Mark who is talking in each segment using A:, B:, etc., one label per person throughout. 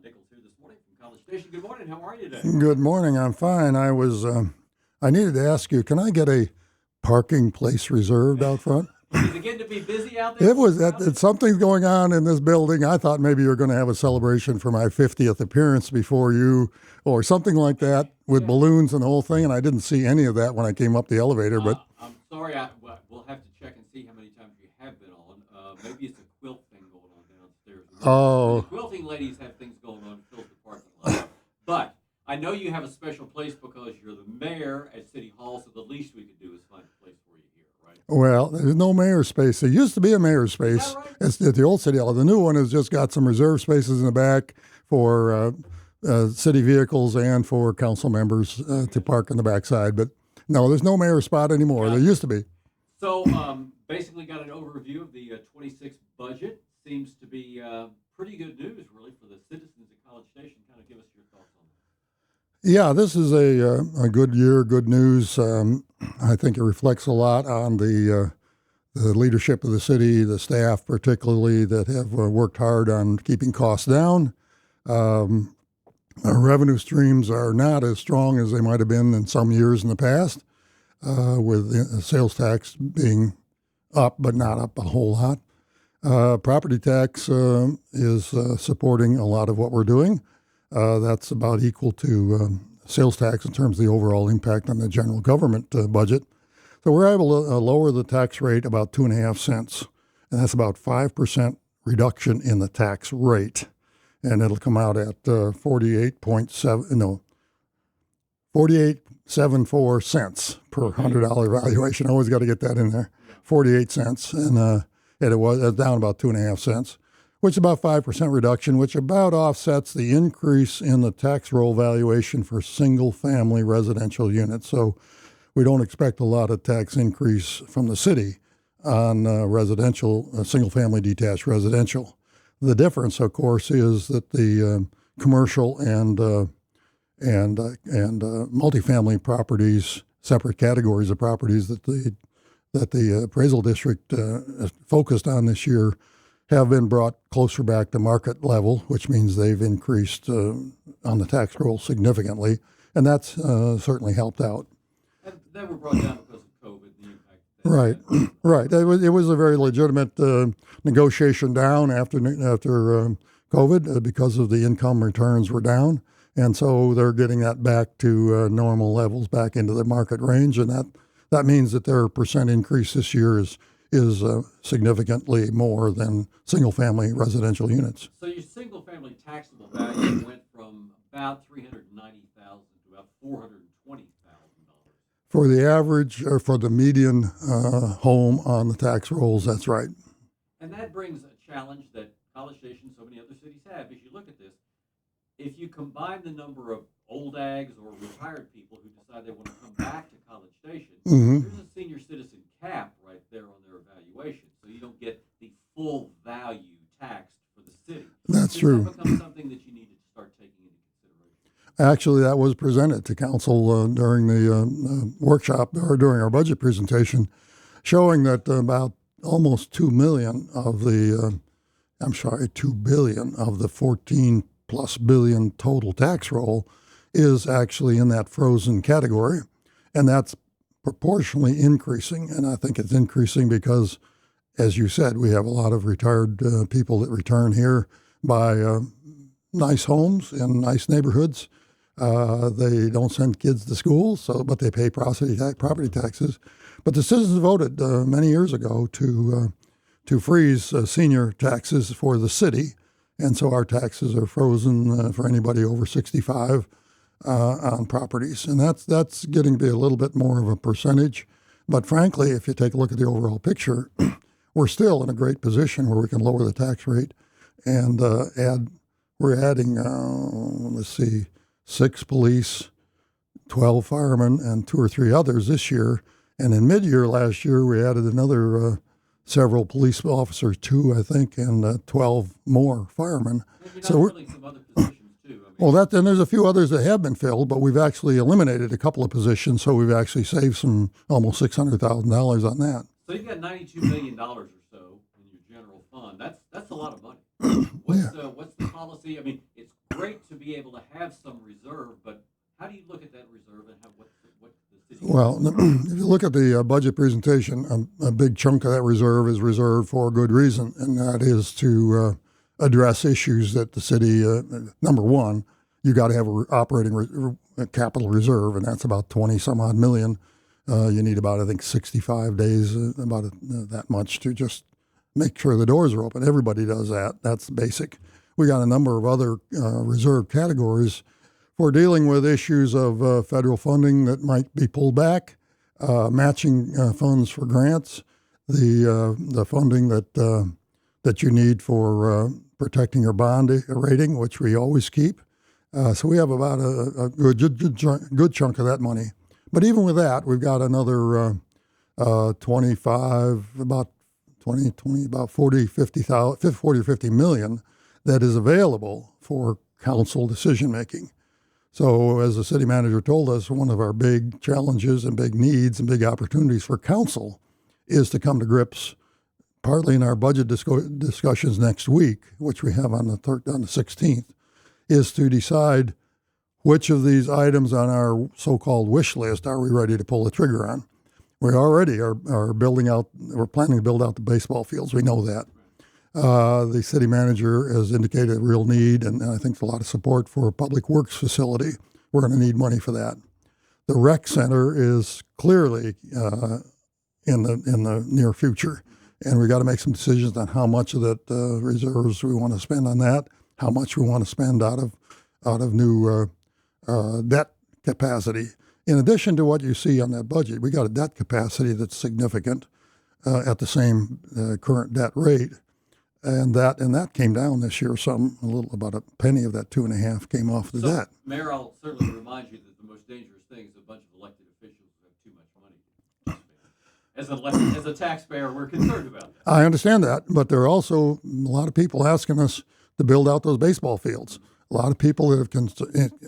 A: Nichols here this morning from College Station. Good morning. How are you today?
B: Good morning. I'm fine. I needed to ask you, can I get a parking place reserved out front?
A: Is it getting to be busy out there?
B: Something's going on in this building. I thought maybe you were going to have a celebration for my 50th appearance before you, or something like that, with balloons and the whole thing. And I didn't see any of that when I came up the elevator. But
A: I'm sorry. We'll have to check and see how many times you have been on. Maybe it's a quilt thing going on downstairs.
B: Oh.
A: The quilting ladies have things going on to fill the parking lot. But I know you have a special place because you're the mayor at City Hall, so the least we could do is find a place for you here, right?
B: Well, there's no mayor's space. There used to be a mayor's space.
A: Is that right?
B: It's at the old City Hall. The new one has just got some reserved spaces in the back for city vehicles and for council members to park on the backside. But no, there's no mayor's spot anymore.
A: Yeah.
B: There used to be.
A: So basically got an overview of the 26 budget. Seems to be pretty good news, really, for the citizens of College Station. Kind of give us your thoughts on that.
B: Yeah, this is a good year, good news. I think it reflects a lot on the leadership of the city, the staff particularly, that have worked hard on keeping costs down. Our revenue streams are not as strong as they might have been in some years in the past, with sales tax being up, but not up a whole lot. Property tax is supporting a lot of what we're doing. That's about equal to sales tax in terms of the overall impact on the general government budget. So we're able to lower the tax rate about 2.5 cents, and that's about 5% reduction in the tax rate. And it'll come out at 48.74 cents per $100 valuation. I always got to get that in there. 48 cents, and it was down about 2.5 cents, which is about 5% reduction, which about offsets the increase in the tax roll valuation for single-family residential units. So we don't expect a lot of tax increase from the city on residential, single-family detached residential. The difference, of course, is that the commercial and multifamily properties, separate categories of properties that the appraisal district focused on this year, have been brought closer back to market level, which means they've increased on the tax roll significantly, and that's certainly helped out.
A: And they were brought down because of COVID, the impact.
B: Right, right. It was a very legitimate negotiation down after COVID because of the income returns were down, and so they're getting that back to normal levels, back into the market range, and that means that their percent increase this year is significantly more than single-family residential units.
A: So your single-family taxable value went from about $390,000 to about $420,000.
B: For the average, or for the median home on the tax rolls, that's right.
A: And that brings a challenge that College Station and so many other cities have. As you look at this, if you combine the number of old ags or retired people who decide they want to come back to College Station, there's a senior citizen cap right there on their evaluation. So you don't get the full value taxed for the city.
B: That's true.
A: Does that become something that you need to start taking into consideration?
B: Actually, that was presented to council during the workshop or during our budget presentation, showing that about almost 2 billion of the 14 plus billion total tax roll is actually in that frozen category. And that's proportionally increasing. And I think it's increasing because, as you said, we have a lot of retired people that return here, buy nice homes in nice neighborhoods. They don't send kids to school, but they pay property taxes. But the citizens voted many years ago to freeze senior taxes for the city, and so our taxes are frozen for anybody over 65 on properties, and that's getting to be a little bit more of a percentage. But frankly, if you take a look at the overall picture, we're still in a great position where we can lower the tax rate and we're adding 6 police, 12 firemen, and 2 or 3 others this year. And in mid-year last year, we added another several police officers, 2, I think, and 12 more firemen.
A: So we're filling some other positions too.
B: Well, and there's a few others that have been filled, but we've actually eliminated a couple of positions, so we've actually saved almost $600,000 on that.
A: So you've got $92 million or so in your general fund. That's a lot of money. What's the policy? I mean, it's have some reserve, but how do you look at that reserve and what the city?
B: Well, if you look at the budget presentation, a big chunk of that reserve is reserved for a good reason, and that is to address issues that the city, number one, you got to have an operating capital reserve, and that's about 20 some odd million. You need about, I think, 65 days, that much to just make sure the doors are open. Everybody does that. That's basic. We got a number of other reserve categories for dealing with issues of federal funding that might be pulled back, matching funds for grants, the funding that you need for protecting your bond rating, which we always keep. So we have about a good chunk of that money. But even with that, we've got another 25, about 20, about 40 or 50 million that is available for council decision making. So as the city manager told us, one of our big challenges and big needs and big opportunities for council is to come to grips, partly in our budget discussions next week, which we have on the 16th, is to decide which of these items on our so-called wish list are we ready to pull the trigger on. We already are we're planning to build out the baseball fields. We know that. The city manager has indicated a real need, and I think a lot of support for a public works facility. We're going to need money for that. The rec center is clearly in the near future, and we got to make some decisions on how much of that reserves we want to spend on that, how much we want to spend out of new debt capacity. In addition to what you see on that budget, we got a debt capacity that's significant at the same current debt rate. And that came down this year about a penny of that 2.5 came off the debt.
A: Mayor, I'll certainly remind you that the most dangerous thing is a bunch of elected officials who have too much money. As a taxpayer, we're concerned about that.
B: I understand that, but there are also a lot of people asking us to build out those baseball fields. A lot of people that have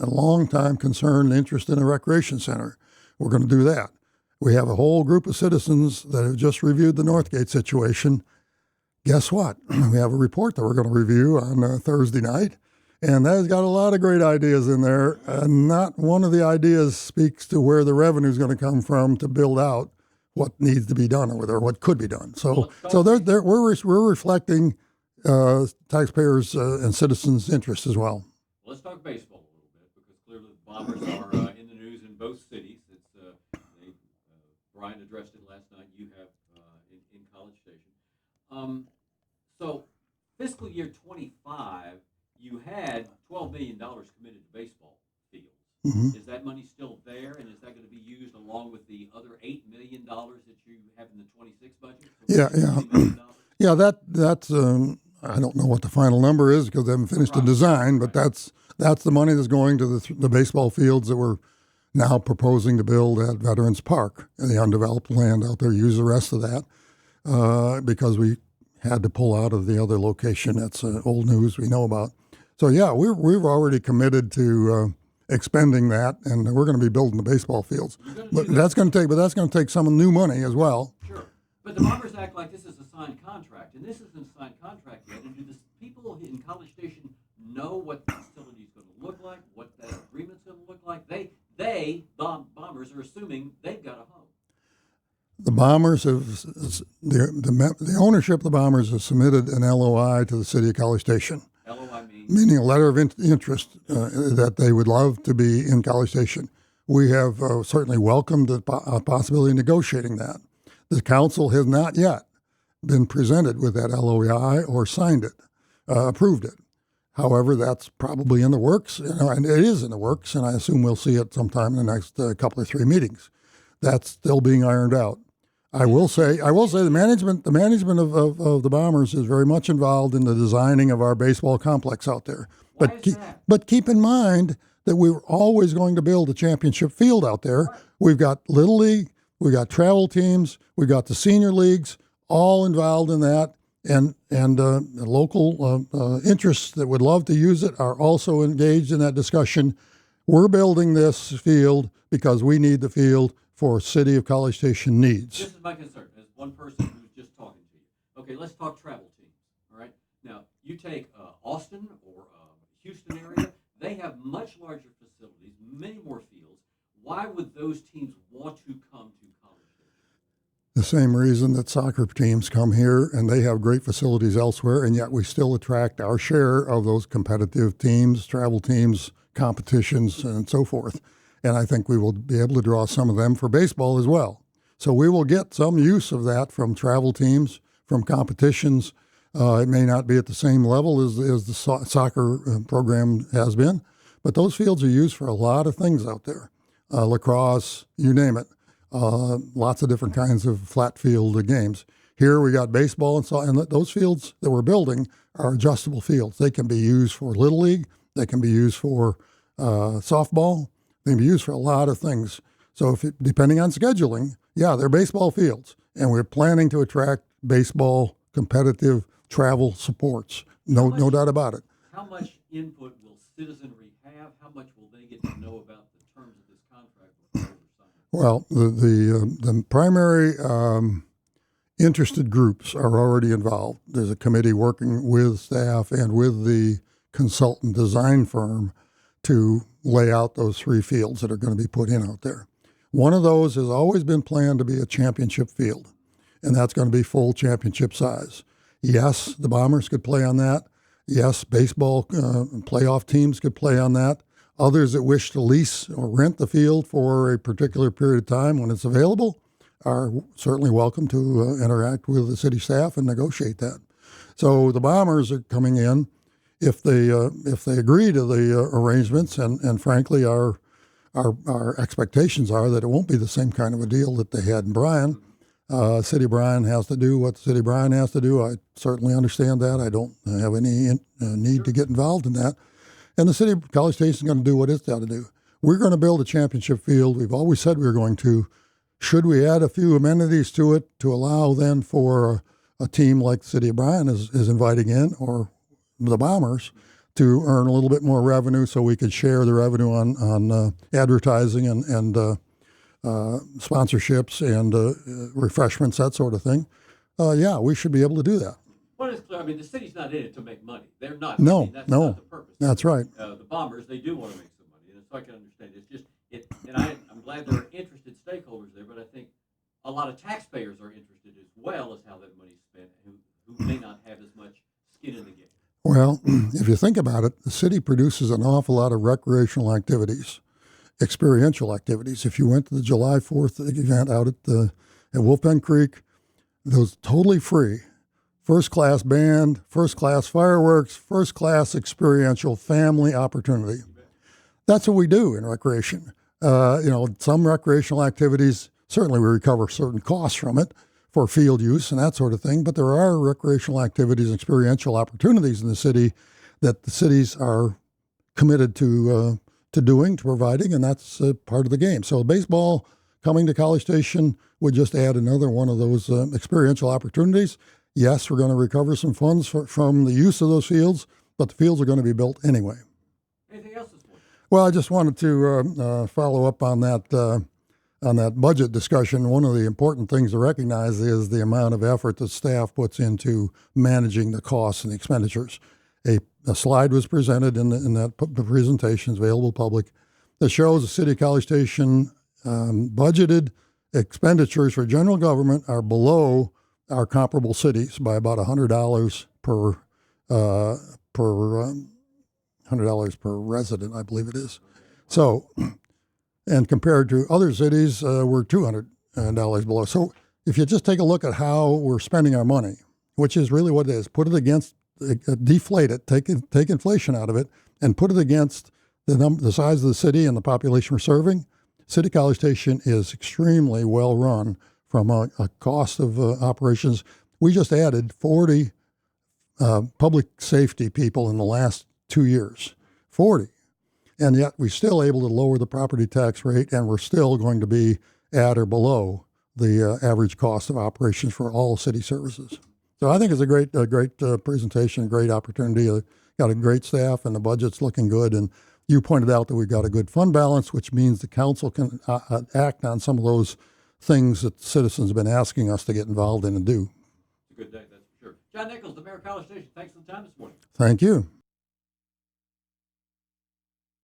B: a long time concern and interest in a recreation center. We're going to do that. We have a whole group of citizens that have just reviewed the Northgate situation. Guess what? We have a report that we're going to review on Thursday night, and that has got a lot of great ideas in there. And not one of the ideas speaks to where the revenue is going to come from to build out what needs to be done or what could be done. So we're reflecting taxpayers and citizens' interests as well.
A: Let's talk baseball a little bit, because clearly the Bombers are in the news in both cities. Brian addressed it last night. You have in College Station. So fiscal year 25, you had $12 million committed to baseball fields.
B: Mm-hmm.
A: Is that money still there, and is that going to be used along with the other $8 million that you have in the 26 budget? So
B: Yeah. That's I don't know what the final number is because they haven't finished the design, but that's the money that's going to the baseball fields that we're now proposing to build at Veterans Park, the undeveloped land out there. Use the rest of that because we had to pull out of the other location. That's old news we know about. So yeah, we've already committed to expending that, and we're going to be building the baseball fields. But that's going to take some new money as well.
A: Sure, but the Bombers act like this is a signed contract, and this isn't a signed contract yet. And do the people in College Station know what the facility is going to look like, what that agreement's going to look like? Bombers are assuming they've got a home.
B: The Bombers have the ownership of the Bombers has submitted an LOI to the city of College Station.
A: LOI
B: meaning a letter of interest that they would love to be in College Station. We have certainly welcomed the possibility of negotiating that. The council has not yet been presented with that LOI or signed it, approved it. However, that's probably in the works, and it is in the works, and I assume we'll see it sometime in the next couple or three meetings. That's still being ironed out. I will say the management of the Bombers is very much involved in the designing of our baseball complex out there. But keep in mind that we were always going to build a championship field out there. Right. We've got Little League, we've got travel teams, we've got the senior leagues, all involved in that, and local interests that would love to use it are also engaged in that discussion. We're building this field because we need the field for City of College Station needs.
A: This is my concern as one person who's just talking to you. Okay, let's talk travel teams. All right. Now, you take Austin or Houston area, they have much larger facilities, many more fields. Why would those teams want to come to College Station?
B: The same reason that soccer teams come here, and they have great facilities elsewhere, and yet we still attract our share of those competitive teams, travel teams, competitions, and so forth. And I think we will be able to draw some of them for baseball as well. So we will get some use of that from travel teams, from competitions. It may not be at the same level as the soccer program has been, but those fields are used for a lot of things out there. Lacrosse, you name it. Lots of different kinds of flat field games. Here we got baseball and those fields that we're building are adjustable fields. They can be used for Little League. They can be used for softball. They can be used for a lot of things. So depending on scheduling, yeah, they're baseball fields. And we're planning to attract baseball competitive travel supports. No doubt about it.
A: How much input will citizenry have? How much will they get to know about the terms of this contract before they sign it?
B: Well, the primary interested groups are already involved. There's a committee working with staff and with the consultant design firm to lay out those 3 fields that are going to be put in out there. One of those has always been planned to be a championship field, and that's going to be full championship size. Yes, the Bombers could play on that. Yes, baseball playoff teams could play on that. Others that wish to lease or rent the field for a particular period of time when it's available are certainly welcome to interact with the city staff and negotiate that. So the Bombers are coming in if they agree to the arrangements, and frankly, our expectations are that it won't be the same kind of a deal that they had in Bryan. City of Bryan has to do what the City of Bryan has to do. I certainly understand that. I don't have any need to get involved in that. And the City of College Station is going to do what it's got to do. We're going to build a championship field. We've always said we were going to. Should we add a few amenities to it to allow then for a team like the City of Bryan is inviting in, or the Bombers, to earn a little bit more revenue so we could share the revenue on advertising and sponsorships and refreshments, that sort of thing. Yeah, we should be able to do that.
A: What is clear, I mean, the city's not in it to make money. They're not.
B: No,
A: I mean, that's
B: no,
A: not the purpose.
B: That's right.
A: The Bombers, they do want to make some money, and so I can understand. It's just, and I'm glad there are interested stakeholders there, but I think a lot of taxpayers are interested as well as how that money's spent, who may not have as much skin in the game.
B: Well, if you think about it, the city produces an awful lot of recreational activities, experiential activities. If you went to the July 4th event out at Wolfpen Creek, those totally free. First-class band, first-class fireworks, first-class experiential family opportunity. That's what we do in recreation. Some recreational activities, certainly we recover certain costs from it for field use and that sort of thing, but there are recreational activities and experiential opportunities in the city that the cities are committed to providing, and that's part of the game. So baseball coming to College Station would just add another one of those experiential opportunities. Yes, we're going to recover some funds from the use of those fields, but the fields are going to be built anyway.
A: Anything else this morning?
B: Well, I just wanted to follow up on that budget discussion. One of the important things to recognize is the amount of effort that staff puts into managing the costs and the expenditures. A slide was presented in that presentation, is available public, that shows the City of College Station budgeted expenditures for general government are below our comparable cities by about $100 per resident, I believe it is. So, and compared to other cities, we're $200 below. So if you just take a look at how we're spending our money, which is really what it is, put it against, deflate it, take inflation out of it, and put it against the size of the city and the population we're serving, City College Station is extremely well run from a cost of operations. We just added 40 public safety people in the last 2 years, 40. And yet we're still able to lower the property tax rate, and we're still going to be at or below the average cost of operations for all city services. So I think it's a great presentation, great opportunity. Got a great staff, and the budget's looking good. And you pointed out that we've got a good fund balance, which means the council can act on some of those things that citizens have been asking us to get involved in and do.
A: It's a good day, that's for sure. John Nichols, the Mayor of College Station, thanks for the time this morning.
B: Thank you.